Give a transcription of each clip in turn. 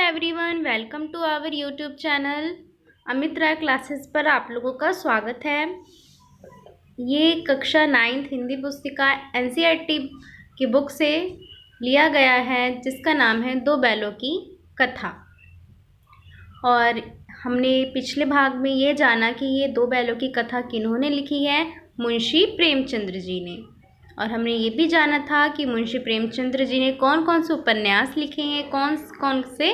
Everyone, welcome to our YouTube channel. Amit Rai classes पर आप लोगों का स्वागत है। ये कक्षा 9th हिंदी पुस्तिका एनसीईआरटी की बुक से लिया गया है, जिसका नाम है दो बैलों की कथा। और हमने पिछले भाग में ये जाना कि ये दो बैलों की कथा किन्होंने लिखी है। मुंशी प्रेमचंद्र जी ने। और हमने ये भी जाना था कि मुंशी प्रेमचंद्र जी ने कौन कौन से उपन्यास लिखे हैं, कौन कौन से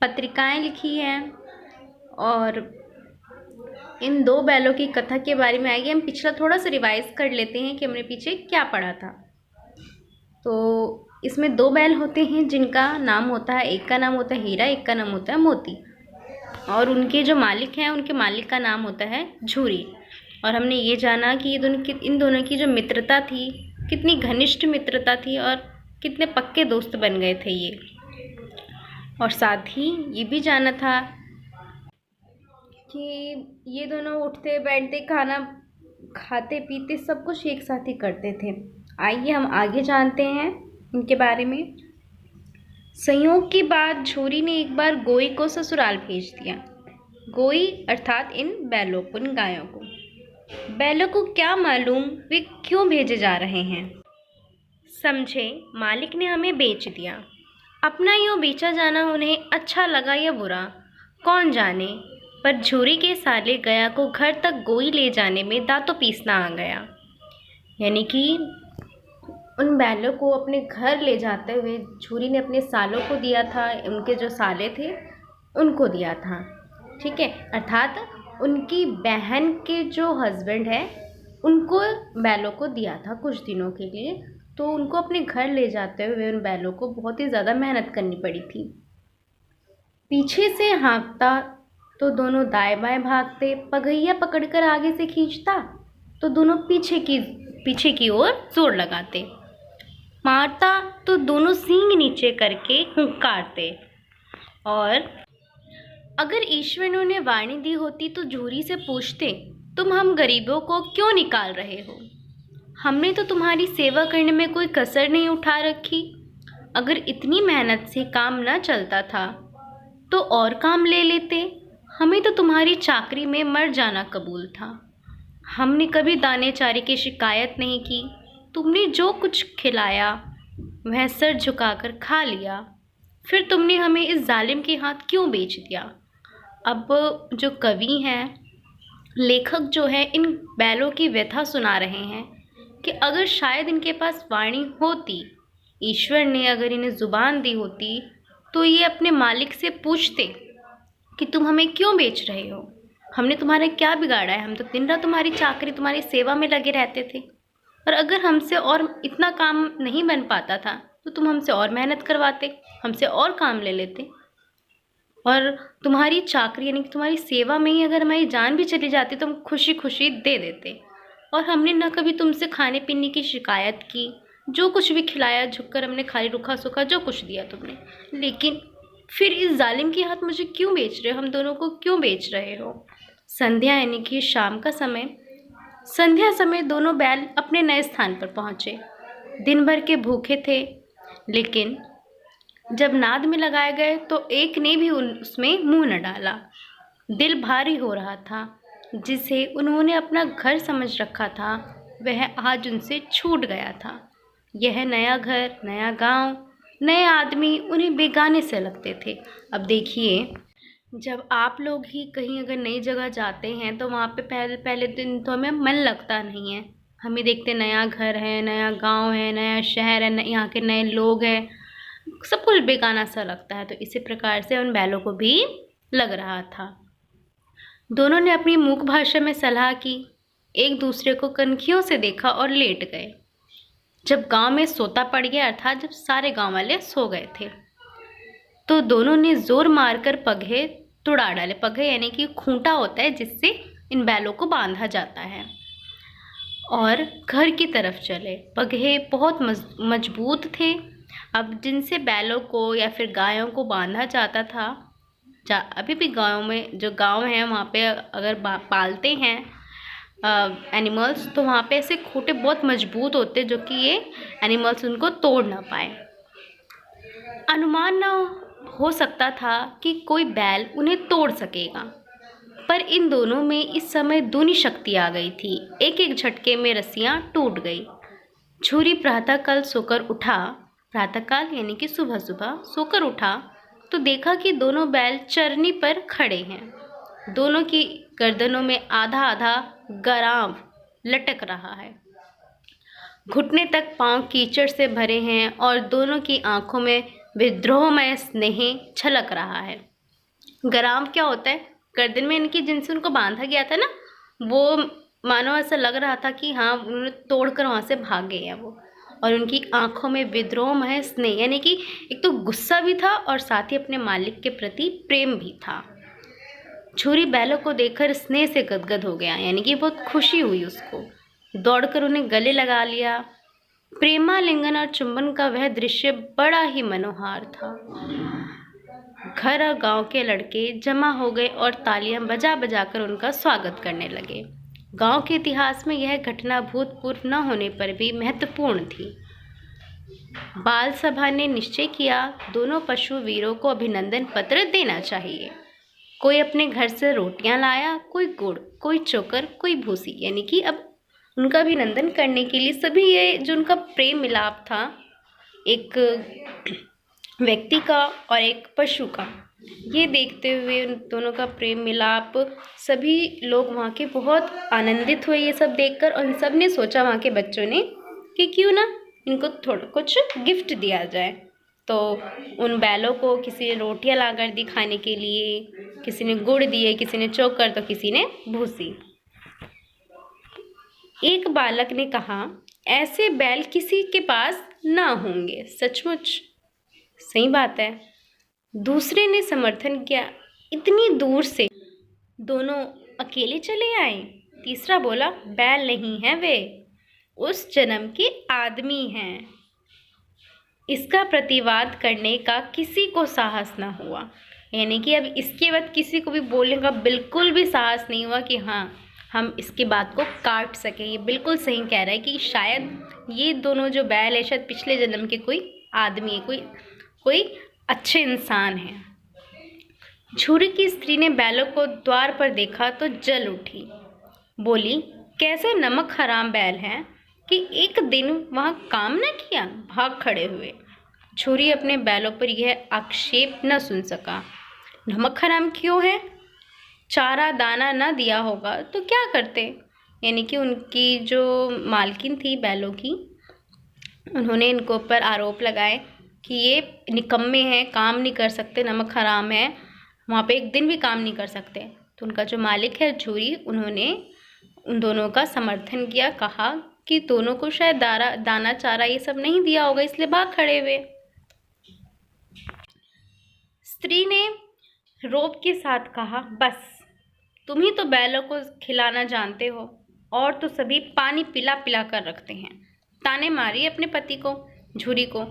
पत्रिकाएं लिखी हैं। और इन दो बैलों की कथा के बारे में आइए हम पिछला थोड़ा सा रिवाइज कर लेते हैं कि हमने पीछे क्या पढ़ा था। तो इसमें दो बैल होते हैं जिनका नाम होता है, एक का नाम होता है हीरा, एक का नाम होता है मोती। और उनके जो मालिक हैं, उनके मालिक का नाम होता है झूरी। और हमने ये जाना कि इन दोनों की जो मित्रता थी, कितनी घनिष्ठ मित्रता थी और कितने पक्के दोस्त बन गए थे ये। और साथ ही ये भी जाना था कि ये दोनों उठते बैठते, खाना खाते पीते सब कुछ एक साथ ही करते थे। आइए हम आगे जानते हैं इनके बारे में। संयोग की बात, झूरी ने एक बार गोई को ससुराल भेज दिया। गोई अर्थात इन बैलों को, इन गायों को। बैलों को क्या मालूम वे क्यों भेजे जा रहे हैं। समझे मालिक ने हमें बेच दिया। अपना यूँ बेचा जाना उन्हें अच्छा लगा या बुरा, कौन जाने। पर झूरी के साले गया को घर तक गोई ले जाने में दांतों पीसना आ गया। यानी कि उन बैलों को अपने घर ले जाते हुए झूरी ने अपने सालों को दिया था, उनके जो साले थे उनको दिया था। ठीक है, अर्थात उनकी बहन के जो हस्बैंड है उनको बैलों को दिया था कुछ दिनों के लिए। तो उनको अपने घर ले जाते हुए उन बैलों को बहुत ही ज़्यादा मेहनत करनी पड़ी थी। पीछे से हाँकता तो दोनों दाएं बाएं भागते, पगहिया पकड़कर आगे से खींचता तो दोनों पीछे की ओर जोर लगाते, मारता तो दोनों सींग नीचे करके हुंकारते। और अगर ईश्वर ने उन्हें वाणी दी होती तो झूरी से पूछते, तुम हम गरीबों को क्यों निकाल रहे हो? हमने तो तुम्हारी सेवा करने में कोई कसर नहीं उठा रखी। अगर इतनी मेहनत से काम न चलता था तो और काम ले लेते। हमें तो तुम्हारी चाकरी में मर जाना कबूल था। हमने कभी दाने चारे की शिकायत नहीं की। तुमने जो कुछ खिलाया वह सर झुकाकर खा लिया। फिर तुमने हमें इस जालिम के हाथ क्यों बेच दिया? अब जो कवि हैं, लेखक जो है, इन बैलों की व्यथा सुना रहे हैं कि अगर शायद इनके पास वाणी होती, ईश्वर ने अगर इन्हें ज़ुबान दी होती, तो ये अपने मालिक से पूछते कि तुम हमें क्यों बेच रहे हो, हमने तुम्हारा क्या बिगाड़ा है। हम तो दिन रात तुम्हारी चाकरी, तुम्हारी सेवा में लगे रहते थे। और अगर हमसे और इतना काम नहीं बन पाता था तो तुम हमसे और मेहनत करवाते, हमसे और काम ले लेते। और तुम्हारी चाकरी यानी कि तुम्हारी सेवा में ही अगर हमारी जान भी चली जाती तो हम खुशी खुशी दे देते। और हमने ना कभी तुमसे खाने पीने की शिकायत की, जो कुछ भी खिलाया झुककर हमने खाली, रूखा सूखा जो कुछ दिया तुमने। लेकिन फिर इस जालिम के हाथ मुझे क्यों बेच रहे हो, हम दोनों को क्यों बेच रहे हो? संध्या यानी कि शाम का समय, संध्या समय दोनों बैल अपने नए स्थान पर पहुँचे। दिन भर के भूखे थे, लेकिन जब नाद में लगाए गए तो एक ने भी उसमें मुंह न डाला। दिल भारी हो रहा था। जिसे उन्होंने अपना घर समझ रखा था वह आज उनसे छूट गया था। यह नया घर, नया गांव, नए आदमी उन्हें बेगाने से लगते थे। अब देखिए, जब आप लोग ही कहीं अगर नई जगह जाते हैं तो वहाँ पे पहले दिन तो हमें मन लगता नहीं है। हमें देखते नया घर है, नया गांव है, नया शहर है, यहाँ के नए लोग हैं, सब कुछ बेगाना सा लगता है। तो इसी प्रकार से उन बैलों को भी लग रहा था। दोनों ने अपनी मूक भाषा में सलाह की, एक दूसरे को कनखियों से देखा और लेट गए। जब गांव में सोता पड़ गया, अर्थात जब सारे गांव वाले सो गए थे, तो दोनों ने जोर मारकर पगहे तुड़ा डाले। पगहे यानी कि खूंटा होता है जिससे इन बैलों को बांधा जाता है, और घर की तरफ चले। पगहे बहुत मजबूत थे। अब जिनसे बैलों को या फिर गायों को बांधा जाता था, अभी भी गाँव में, जो गांव हैं वहाँ पे अगर पालते हैं एनिमल्स, तो वहाँ पे ऐसे खूंटे बहुत मजबूत होते हैं जो कि ये एनिमल्स उनको तोड़ ना पाए। अनुमान न हो सकता था कि कोई बैल उन्हें तोड़ सकेगा, पर इन दोनों में इस समय दूनी शक्ति आ गई थी। एक एक झटके में रस्सियां टूट गई। छुरी प्रातःकाल सोकर उठा, प्रातःकाल यानी कि सुबह सुबह सोकर उठा तो देखा कि दोनों बैल चरनी पर खड़े हैं। दोनों की गर्दनों में आधा आधा गराव लटक रहा है। घुटने तक पांव कीचड़ से भरे हैं और दोनों की आंखों में विद्रोहमय स्नेह छलक रहा है। गराम क्या होता है? गर्दन में इनकी जिनसे उनको बांधा गया था ना, वो मानो ऐसा लग रहा था कि हाँ उन्होंने तोड़कर वहाँ से भाग गए हैं वो। और उनकी आंखों में विद्रोहमय स्नेह, यानी कि एक तो गुस्सा भी था और साथ ही अपने मालिक के प्रति प्रेम भी था। छुरी बैलों को देखकर स्नेह से गदगद हो गया, यानी कि बहुत खुशी हुई उसको। दौड़कर उन्हें गले लगा लिया। प्रेमालिंगन और चुंबन का वह दृश्य बड़ा ही मनोहार था। घर और गांव के लड़के जमा हो गए और तालियां बजा बजा कर उनका स्वागत करने लगे। गांव के इतिहास में यह घटना भूतपूर्व न होने पर भी महत्वपूर्ण थी। बाल सभा ने निश्चय किया, दोनों पशु वीरों को अभिनंदन पत्र देना चाहिए। कोई अपने घर से रोटियां लाया, कोई गुड़, कोई चोकर, कोई भूसी, यानी कि अब उनका अभिनंदन करने के लिए सभी, ये जो उनका प्रेम मिलाप था एक व्यक्ति का और एक पशु का, ये देखते हुए उन दोनों का प्रेम मिलाप, सभी लोग वहाँ के बहुत आनंदित हुए ये सब देखकर। और इन सब ने सोचा, वहाँ के बच्चों ने, कि क्यों ना इनको थोड़ा कुछ गिफ्ट दिया जाए। तो उन बैलों को किसी ने रोटियां लाकर दी खाने के लिए, किसी ने गुड़ दिए, किसी ने चोकर, तो किसी ने भूसी। एक बालक ने कहा, ऐसे बैल किसी के पास ना होंगे। सचमुच सही बात है। दूसरे ने समर्थन किया, इतनी दूर से दोनों अकेले चले आए। तीसरा बोला, बैल नहीं है वे, उस जन्म के आदमी हैं। इसका प्रतिवाद करने का किसी को साहस ना हुआ, यानी कि अब इसके बाद किसी को भी बोलने का बिल्कुल भी साहस नहीं हुआ कि हाँ हम इसकी बात को काट सकें। ये बिल्कुल सही कह रहा है कि शायद ये दोनों जो बैल है शायद पिछले जन्म के कोई आदमी है, कोई अच्छे इंसान हैं। छुरी की स्त्री ने बैलों को द्वार पर देखा तो जल उठी। बोली, कैसे नमक हराम बैल हैं कि एक दिन वहाँ काम न किया, भाग खड़े हुए। छुरी अपने बैलों पर यह आक्षेप न सुन सका। नमक हराम क्यों है? चारा दाना न दिया होगा तो क्या करते? यानी कि उनकी जो मालकिन थी बैलों की, उन्होंने इनको ऊपर आरोप लगाए कि ये निकम्मे हैं, काम नहीं कर सकते, नमक हराम है, वहाँ पे एक दिन भी काम नहीं कर सकते। तो उनका जो मालिक है छुरी, उन्होंने उन दोनों का समर्थन किया, कहा कि दोनों को शायद दाना चारा ये सब नहीं दिया होगा, इसलिए भाग खड़े हुए। स्त्री ने रोब के साथ कहा, बस तुम ही तो बैलों को खिलाना जानते हो, और तो सभी पानी पिला पिला कर रखते हैं। ताने मारी अपने पति को, झुरी को,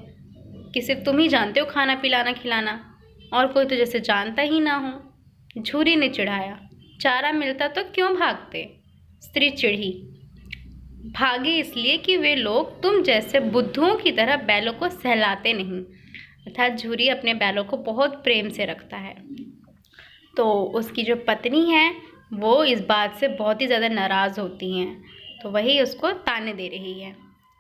कि सिर्फ तुम ही जानते हो खाना पिलाना खिलाना, और कोई तो जैसे जानता ही ना हो। झुरी ने चिढ़ाया, चारा मिलता तो क्यों भागते? स्त्री चिढ़ी, भागे इसलिए कि वे लोग तुम जैसे बुद्धुओं की तरह बैलों को सहलाते नहीं। अर्थात झुरी अपने बैलों को बहुत प्रेम से रखता है। तो उसकी जो पत्नी है वो इस बात से बहुत ही ज़्यादा नाराज़ होती हैं, तो वही उसको ताने दे रही है।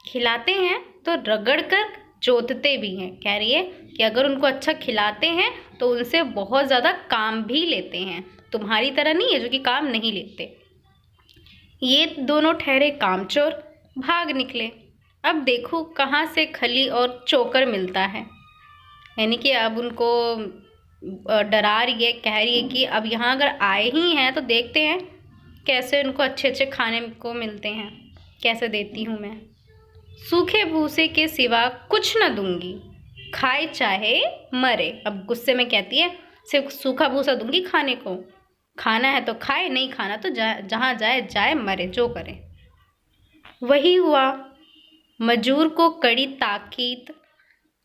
खिलाते हैं तो रगड़ कर जोतते भी हैं। कह रही है कि अगर उनको अच्छा खिलाते हैं तो उनसे बहुत ज़्यादा काम भी लेते हैं, तुम्हारी तरह नहीं है जो कि काम नहीं लेते। ये दोनों ठहरे कामचोर, भाग निकले। अब देखो कहाँ से खली और चोकर मिलता है। यानी कि अब उनको डरा रही है, कह रही है कि अब यहाँ अगर आए ही हैं तो देखते हैं कैसे उनको अच्छे अच्छे खाने को मिलते हैं, कैसे देती हूँ मैं। सूखे भूसे के सिवा कुछ न दूंगी, खाए चाहे मरे। अब गुस्से में कहती है सिर्फ सूखा भूसा दूंगी खाने को, खाना है तो खाए, नहीं खाना तो जहाँ जाए जाए, मरे जो करे। वही हुआ। मजूर को कड़ी ताकीद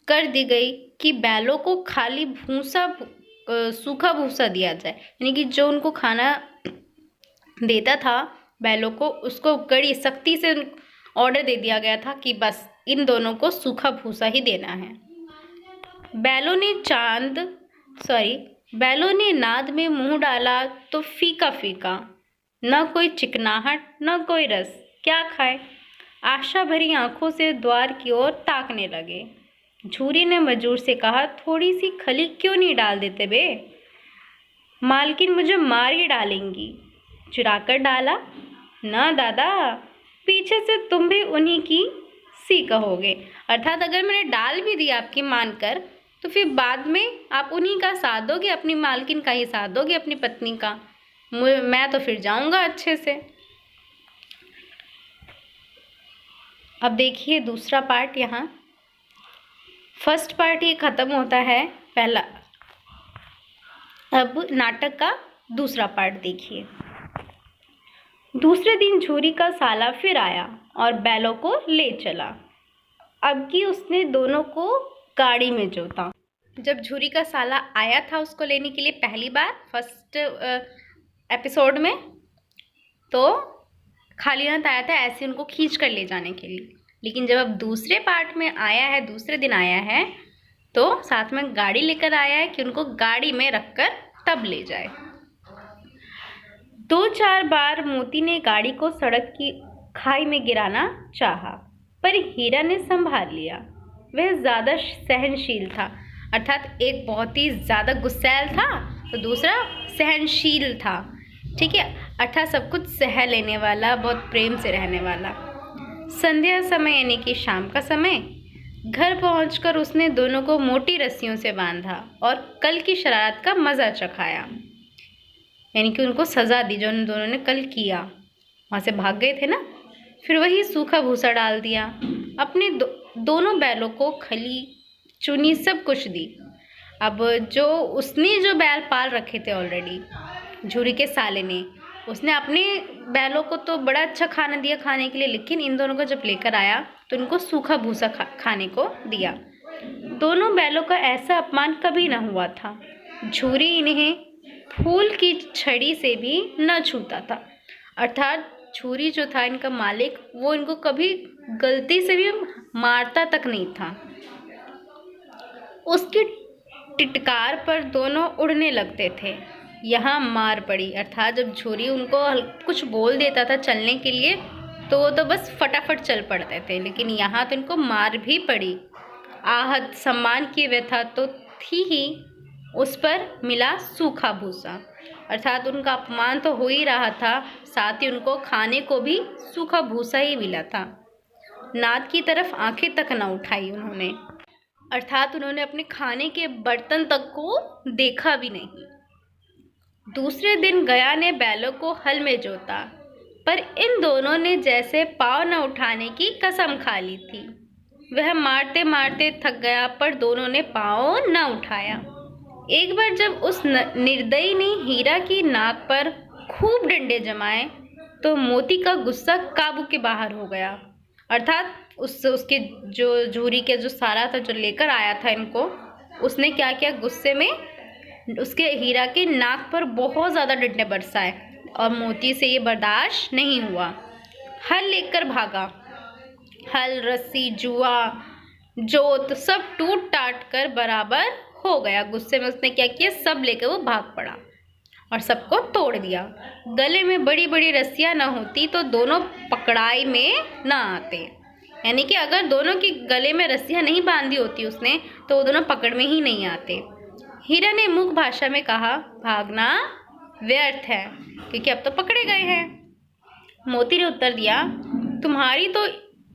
कर दी गई कि बैलों को खाली भूसा, सूखा भूसा दिया जाए। यानी कि जो उनको खाना देता था बैलों को, उसको कड़ी सख्ती से ऑर्डर दे दिया गया था कि बस इन दोनों को सूखा भूसा ही देना है। बैलों ने चांद सॉरी, बैलों ने नाद में मुंह डाला तो फीका फीका, न कोई चिकनाहट न कोई रस, क्या खाए। आशा भरी आंखों से द्वार की ओर ताकने लगे। झूरी ने मजूर से कहा, थोड़ी सी खली क्यों नहीं डाल देते बे, मालकिन मुझे मार ही डालेंगी। चुराकर डाला? ना दादा, पीछे से तुम भी उन्हीं की सी कहोगे। अर्थात अगर मैंने डाल भी दिया आपकी मानकर, तो फिर बाद में आप उन्हीं का साथ दोगे, अपनी मालकिन का ही साथ दोगे, अपनी पत्नी का। मैं तो फिर जाऊंगा अच्छे से। अब देखिए दूसरा पार्ट। यहाँ फर्स्ट पार्ट ये ख़त्म होता है पहला। अब नाटक का दूसरा पार्ट देखिए। दूसरे दिन झूरी का साला फिर आया और बैलों को ले चला। अब की उसने दोनों को गाड़ी में जोता। जब झूरी का साला आया था उसको लेने के लिए पहली बार फर्स्ट एपिसोड में, तो खाली हाथ आया था ऐसे उनको खींच कर ले जाने के लिए। लेकिन जब अब दूसरे पार्ट में आया है, दूसरे दिन आया है, तो साथ में गाड़ी लेकर आया है कि उनको गाड़ी में रखकर तब ले जाए। 2-4 बार मोती ने गाड़ी को सड़क की खाई में गिराना चाहा, पर हीरा ने संभाल लिया। वह ज़्यादा सहनशील था, अर्थात एक बहुत ही ज़्यादा गुस्सैल था तो दूसरा सहनशील था। ठीक है, अर्थात सब कुछ सह लेने वाला, बहुत प्रेम से रहने वाला। संध्या समय यानी कि शाम का समय, घर पहुंचकर उसने दोनों को मोटी रस्सियों से बांधा और कल की शरारत का मज़ा चखाया। यानी कि उनको सज़ा दी जो उन दोनों ने कल किया, वहाँ से भाग गए थे ना। फिर वही सूखा भूसा डाल दिया। अपने दोनों बैलों को खली चुनी सब कुछ दी। अब जो बैल पाल रखे थे ऑलरेडी झूरी के साले ने, उसने अपने बैलों को तो बड़ा अच्छा खाना दिया खाने के लिए, लेकिन इन दोनों को जब लेकर आया तो इनको सूखा भूसा खाने को दिया। दोनों बैलों का ऐसा अपमान कभी न हुआ था। झूरी इन्हें फूल की छड़ी से भी न छूता था। अर्थात झूरी जो था इनका मालिक, वो इनको कभी गलती से भी मारता तक नहीं था। उसकी टिटकार पर दोनों उड़ने लगते थे। यहाँ मार पड़ी, अर्थात जब झूरी उनको कुछ बोल देता था चलने के लिए तो वो तो बस फटाफट चल पड़ते थे, लेकिन यहाँ तो इनको मार भी पड़ी। आहत सम्मान की व्यथा तो थी ही, उस पर मिला सूखा भूसा, अर्थात उनका अपमान तो हो ही रहा था, साथ ही उनको खाने को भी सूखा भूसा ही मिला था। नाद की तरफ आंखें तक न उठाई उन्होंने, अर्थात उन्होंने अपने खाने के बर्तन तक को देखा भी नहीं। दूसरे दिन गया ने बैलों को हल में जोता, पर इन दोनों ने जैसे पाँव न उठाने की कसम खा ली थी। वह मारते मारते थक गया, पर दोनों ने पाँव न उठाया। एक बार जब उस निर्दयी ने हीरा की नाक पर खूब डंडे जमाए तो मोती का गुस्सा काबू के बाहर हो गया। अर्थात उसके जो झूरी के जो साला था जो लेकर आया था इनको, उसने क्या किया, गुस्से में उसके हीरा के नाक पर बहुत ज़्यादा डंडे बरसाए और मोती से ये बर्दाश्त नहीं हुआ। हल लेकर भागा। हल, रस्सी, जुआ, जोत सब टूट टाट कर बराबर हो गया। गुस्से में उसने क्या किया, सब लेकर वो भाग पड़ा और सबको तोड़ दिया। गले में बड़ी बड़ी रस्सियाँ न होती तो दोनों पकड़ाई में न आते। यानी कि अगर दोनों के गले में रस्सियाँ नहीं बांधी होती उसने तो वो दोनों पकड़ में ही नहीं आते। हीरा ने मुख भाषा में कहा, भागना व्यर्थ है क्योंकि अब तो पकड़े गए हैं। मोती ने उत्तर दिया, तुम्हारी तो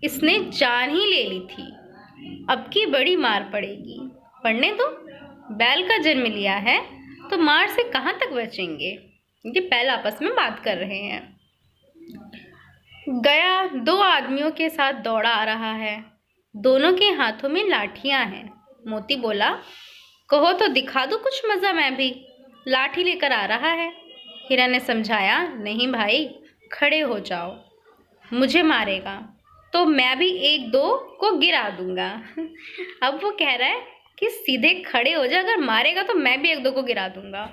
इसने जान ही ले ली थी, अब की बड़ी मार पड़ेगी। पढ़ने दो, बैल का जन्म लिया है तो मार से कहाँ तक बचेंगे। ये बैल आपस में बात कर रहे हैं। गया 2 आदमियों के साथ दौड़ा आ रहा है, दोनों के हाथों में लाठियां हैं। मोती बोला, कहो तो दिखा दो कुछ मज़ा, मैं भी लाठी लेकर आ रहा है। हीरा ने समझाया, नहीं भाई, खड़े हो जाओ, मुझे मारेगा तो मैं भी 1-2 को गिरा दूंगा। अब वो कह रहा है कि सीधे खड़े हो जा, अगर मारेगा तो मैं भी 1-2 को गिरा दूंगा।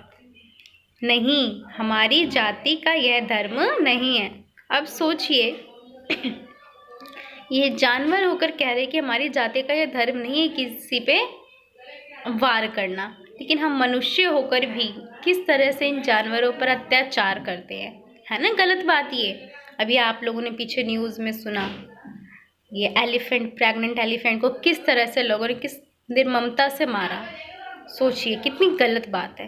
नहीं, हमारी जाति का यह धर्म नहीं है। अब सोचिए, ये जानवर होकर कह रहे कि हमारी जाति का यह धर्म नहीं है किसी पे वार करना। लेकिन हम मनुष्य होकर भी किस तरह से इन जानवरों पर अत्याचार करते हैं, है ना गलत बात ये। अभी आप लोगों ने पीछे न्यूज़ में सुना, ये एलिफेंट, प्रेग्नेंट एलिफेंट को किस तरह से लोगों ने किस निर्ममता से मारा। सोचिए कितनी गलत बात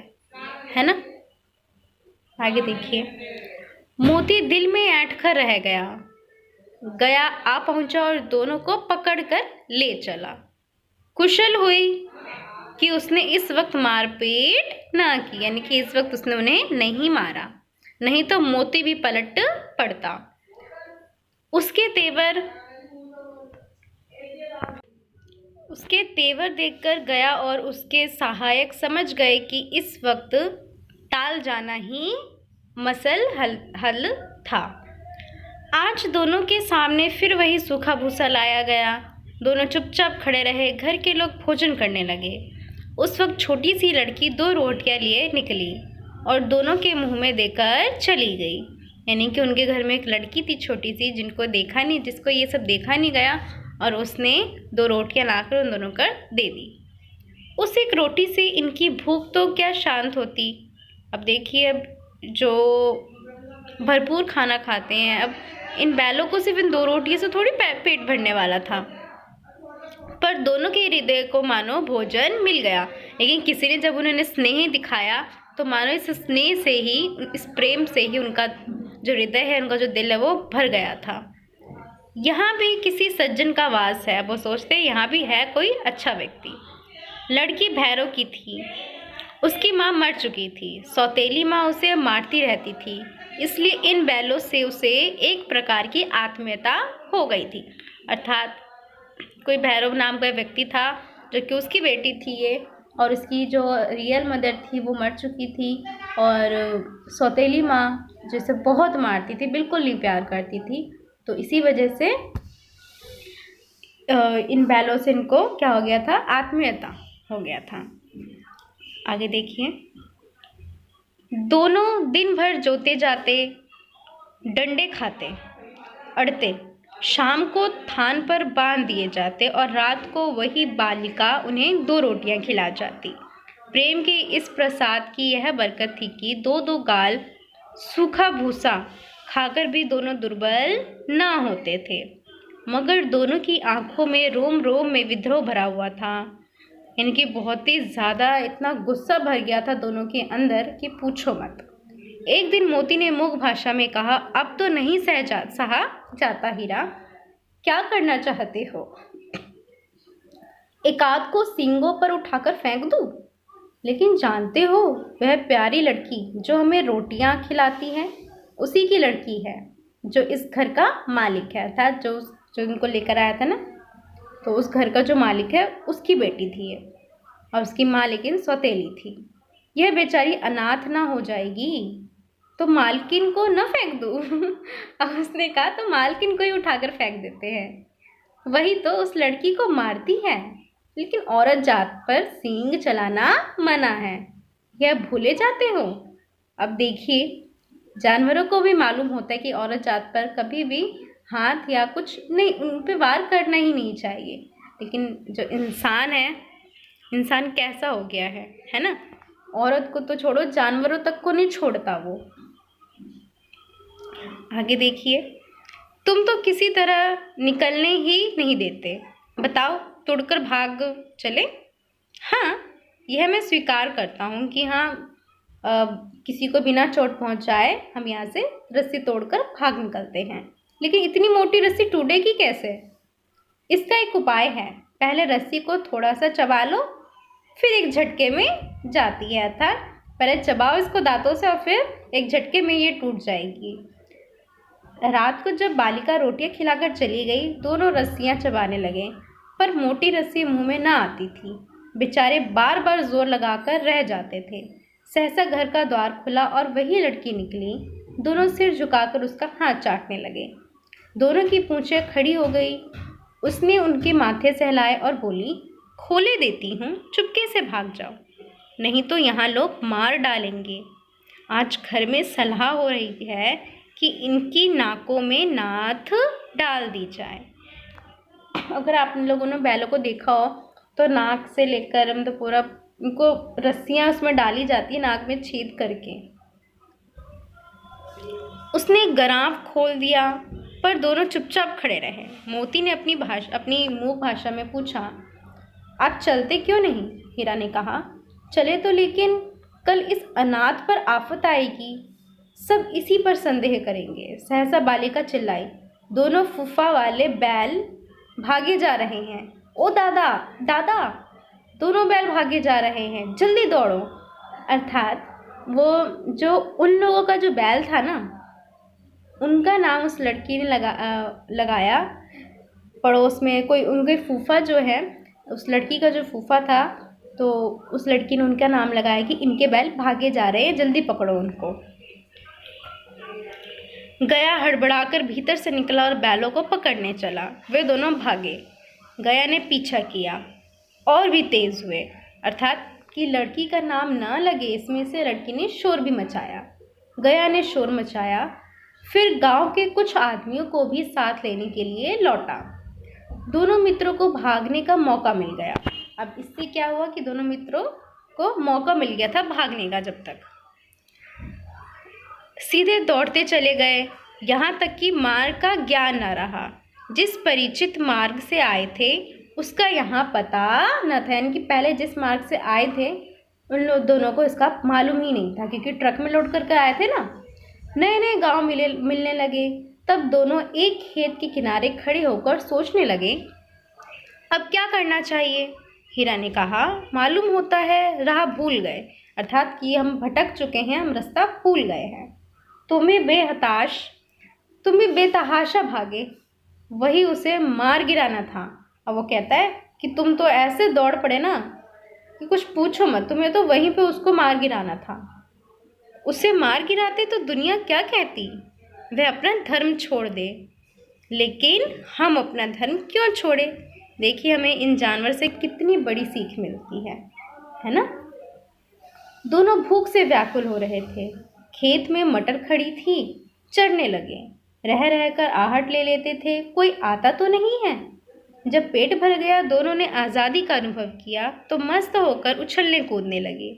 है ना। आगे देखिए, मोती दिल में ऐंठ कर रह गया, गया आ पहुंचा और दोनों को पकड़कर ले चला। कुशल हुई कि उसने इस वक्त मारपीट ना की, यानी कि इस वक्त उसने उन्हें नहीं मारा, नहीं तो मोती भी पलट पड़ता। उसके तेवर देखकर गया और उसके सहायक समझ गए कि इस वक्त टाल जाना ही मसल हल था। आज दोनों के सामने फिर वही सूखा भूसा लाया गया। दोनों चुपचाप खड़े रहे। घर के लोग भोजन करने लगे। उस वक्त छोटी सी लड़की 2 रोटियां लिए निकली और दोनों के मुंह में देकर चली गई। यानी कि उनके घर में एक लड़की थी छोटी सी, जिसको ये सब देखा नहीं गया, और उसने 2 रोटियां लाकर उन दोनों को दे दी। उस एक रोटी से इनकी भूख तो क्या शांत होती। अब देखिए, अब जो भरपूर खाना खाते हैं, अब इन बैलों को सिर्फ इन 2 रोटियों से थोड़ी पेट भरने वाला था, पर दोनों के हृदय को मानो भोजन मिल गया। लेकिन किसी ने जब उन्हें स्नेह दिखाया तो मानो इस स्नेह से ही, इस प्रेम से ही उनका जो हृदय है, उनका जो दिल है, वो भर गया था। यहाँ भी किसी सज्जन का वास है। वो सोचते यहाँ भी है कोई अच्छा व्यक्ति। लड़की भैरव की थी। उसकी माँ मर चुकी थी। सौतेली माँ उसे मारती रहती थी, इसलिए इन बैलों से उसे एक प्रकार की आत्मीयता हो गई थी। अर्थात कोई भैरव नाम का व्यक्ति था जो कि उसकी बेटी थी ये, और उसकी जो रियल मदर थी वो मर चुकी थी, और सौतेली माँ जिसे बहुत मारती थी, बिल्कुल नहीं प्यार करती थी। तो इसी वजह से इन बैलों से इनको क्या हो गया था, आत्मीयता हो गया था। आगे देखिए, दोनों दिन भर जोते जाते, डंडे खाते, अड़ते, शाम को थान पर बांध दिए जाते और रात को वही बालिका उन्हें 2 रोटियां खिला जाती। प्रेम के इस प्रसाद की यह बरकत थी कि 2-2 गाल सूखा भूसा खाकर भी दोनों दुर्बल ना होते थे, मगर दोनों की आंखों में रोम रोम में विद्रोह भरा हुआ था। इनकी बहुत ही ज़्यादा इतना गुस्सा भर गया था दोनों के अंदर कि पूछो मत। एक दिन मोती ने मूक भाषा में कहा, अब तो नहीं सहा जाता हीरा, क्या करना चाहते हो? एकाध को सींगों पर उठाकर फेंक दूं? लेकिन जानते हो, वह प्यारी लड़की जो हमें रोटियां खिलाती है उसी की लड़की है, जो इस घर का मालिक है, अर्थात जो इनको लेकर आया था ना, तो उस घर का जो मालिक है उसकी बेटी थी ये, और उसकी माँ लेकिन सौतेली थी। यह बेचारी अनाथ ना हो जाएगी तो मालकिन को न फेंक दूँ। अब उसने कहा तो मालकिन को ही उठाकर फेंक देते हैं। वही तो उस लड़की को मारती है, लेकिन औरत जात पर सींग चलाना मना है, यह भूले जाते हो। अब देखिए, जानवरों को भी मालूम होता है कि औरत जात पर कभी भी हाथ या कुछ नहीं, उन पर वार करना ही नहीं चाहिए। लेकिन जो इंसान है, इंसान कैसा हो गया है ना, औरत को तो छोड़ो, जानवरों तक को नहीं छोड़ता वो। आगे देखिए, तुम तो किसी तरह निकलने ही नहीं देते, बताओ तोड़कर भाग चले? हाँ, यह मैं स्वीकार करता हूँ कि हाँ, किसी को बिना चोट पहुँचाए हम यहाँ से रस्सी तोड़कर भाग निकलते हैं, लेकिन इतनी मोटी रस्सी टूटेगी कैसे? इसका एक उपाय है। पहले रस्सी को थोड़ा सा चबा लो, फिर एक झटके में जाती है, अर्थात पहले चबाओ इसको दांतों से और फिर एक झटके में ये टूट जाएगी। रात को जब बालिका रोटियां खिलाकर चली गई, दोनों रस्सियां चबाने लगे, पर मोटी रस्सी मुंह में ना आती थी। बेचारे बार बार जोर लगाकर रह जाते थे। सहसा घर का द्वार खुला और वही लड़की निकली। दोनों सिर झुकाकर उसका हाथ चाटने लगे। दोनों की पूंछें खड़ी हो गई। उसने उनके माथे सहलाए और बोली, खोले देती हूँ, चुपके से भाग जाओ, नहीं तो यहाँ लोग मार डालेंगे। आज घर में सलाह हो रही है कि इनकी नाकों में नाथ डाल दी जाए। अगर आप लोगों ने बैलों को देखा हो तो नाक से लेकर मतलब पूरा उनको रस्सियाँ उसमें डाली जाती है नाक में छेद करके। उसने गराव खोल दिया, पर दोनों चुपचाप खड़े रहे। मोती ने अपनी मूक भाषा में पूछा, आप चलते क्यों नहीं? हीरा ने कहा, चले तो, लेकिन कल इस अनाथ पर आफत आएगी, सब इसी पर संदेह करेंगे। सहसा बालिका चिल्लाई, दोनों फूफा वाले बैल भागे जा रहे हैं। ओ दादा, दादा, दोनों बैल भागे जा रहे हैं, जल्दी दौड़ो। अर्थात वो जो उन लोगों का जो बैल था ना, उनका नाम उस लड़की ने लगाया। पड़ोस में कोई उनके फूफा जो है, उस लड़की का जो फूफा था, तो उस लड़की ने उनका नाम लगाया कि इनके बैल भागे जा रहे हैं, जल्दी पकड़ो उनको। गया हड़बड़ाकर भीतर से निकला और बैलों को पकड़ने चला। वे दोनों भागे। गया ने पीछा किया और भी तेज हुए। अर्थात कि लड़की का नाम ना लगे, इसमें से लड़की ने शोर भी मचाया। गया ने शोर मचाया, फिर गांव के कुछ आदमियों को भी साथ लेने के लिए लौटा। दोनों मित्रों को भागने का मौका मिल गया। अब इससे क्या हुआ कि दोनों मित्रों को मौका मिल गया था भागने का। जब तक सीधे दौड़ते चले गए, यहाँ तक कि मार्ग का ज्ञान न रहा। जिस परिचित मार्ग से आए थे उसका यहाँ पता न था, यानी कि पहले जिस मार्ग से आए थे उन लोग दोनों को इसका मालूम ही नहीं था, क्योंकि ट्रक में लोड करके आए थे ना। नए नए गांव मिलने लगे। तब दोनों एक खेत के किनारे खड़े होकर सोचने लगे, अब क्या करना चाहिए। हीरा ने कहा, मालूम होता है राह भूल गए, अर्थात कि हम भटक चुके हैं, हम रास्ता भूल गए हैं। तुम भी बेतहाशा भागे, वही उसे मार गिराना था। अब वो कहता है कि तुम तो ऐसे दौड़ पड़े ना कि कुछ पूछो मत, तुम्हें तो वहीं पे उसको मार गिराना था। उसे मार गिराते तो दुनिया क्या कहती, वह अपना धर्म छोड़ दे। लेकिन हम अपना धर्म क्यों छोड़े? देखिए, हमें इन जानवर से कितनी बड़ी सीख मिलती है ना। दोनों भूख से व्याकुल हो रहे थे। खेत में मटर खड़ी थी, चढ़ने लगे। रह रहकर आहट ले लेते थे, कोई आता तो नहीं है। जब पेट भर गया, दोनों ने आज़ादी का अनुभव किया तो मस्त होकर उछलने कूदने लगे।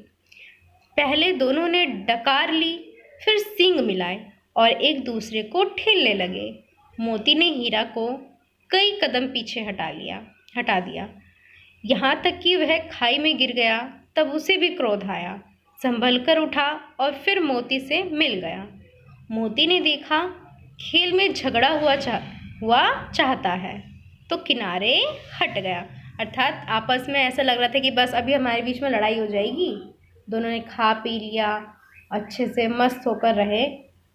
पहले दोनों ने डकार ली, फिर सींग मिलाए और एक दूसरे को ठेलने लगे। मोती ने हीरा को कई कदम पीछे हटा दिया, यहाँ तक कि वह खाई में गिर गया। तब उसे भी क्रोध आया, संभल कर उठा और फिर मोती से मिल गया। मोती ने देखा खेल में झगड़ा हुआ चाहता है, तो किनारे हट गया। अर्थात आपस में ऐसा लग रहा था कि बस अभी हमारे बीच में लड़ाई हो जाएगी। दोनों ने खा पी लिया, अच्छे से मस्त होकर रहे,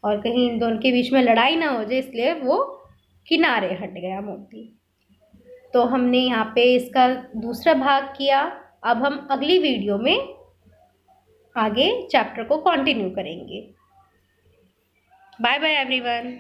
और कहीं इन दोनों के बीच में लड़ाई ना हो जाए, इसलिए वो किनारे हट गया मोती। तो हमने यहाँ पे इसका दूसरा भाग किया। अब हम अगली वीडियो में आगे चैप्टर को कंटिन्यू करेंगे। Bye bye everyone.